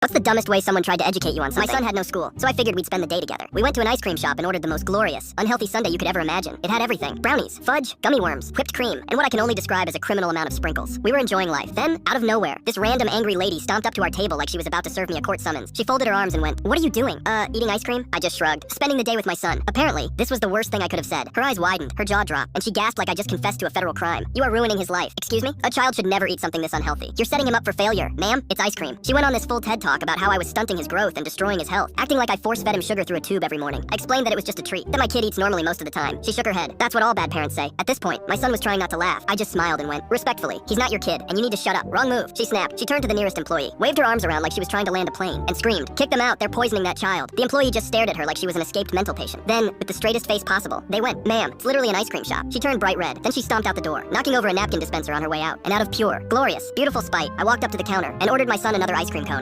What's the dumbest way someone tried to educate you on something? My son had no school, so I figured we'd spend the day together. We went to an ice cream shop and ordered the most glorious, unhealthy sundae you could ever imagine. It had everything: brownies, fudge, gummy worms, whipped cream, and what I can only describe as a criminal amount of sprinkles. We were enjoying life. Then, out of nowhere, this random angry lady stomped up to our table like she was about to serve me a court summons. She folded her arms and went, "What are you doing? Eating ice cream?" I just shrugged. Spending the day with my son. Apparently, this was the worst thing I could have said. Her eyes widened, her jaw dropped, and she gasped like I just confessed to a federal crime. "You are ruining his life." "Excuse me? A child should never eat something this unhealthy. You're setting him up for failure." "Ma'am, it's ice cream." She went on this full TED talk about how I was stunting his growth and destroying his health, acting like I force-fed him sugar through a tube every morning. I explained that it was just a treat, that my kid eats normally most of the time. She shook her head. "That's what all bad parents say." At this point, my son was trying not to laugh. I just smiled and went, "Respectfully, he's not your kid, and you need to shut up." "Wrong move." She snapped. She turned to the nearest employee, waved her arms around like she was trying to land a plane, and screamed, "Kick them out, they're poisoning that child." The employee just stared at her like she was an escaped mental patient. Then, with the straightest face possible, they went, "Ma'am, it's literally an ice cream shop." She turned bright red. Then she stomped out the door, knocking over a napkin dispenser on her way out. And out of pure, glorious, beautiful spite, I walked up to the counter and ordered my son another ice cream cone.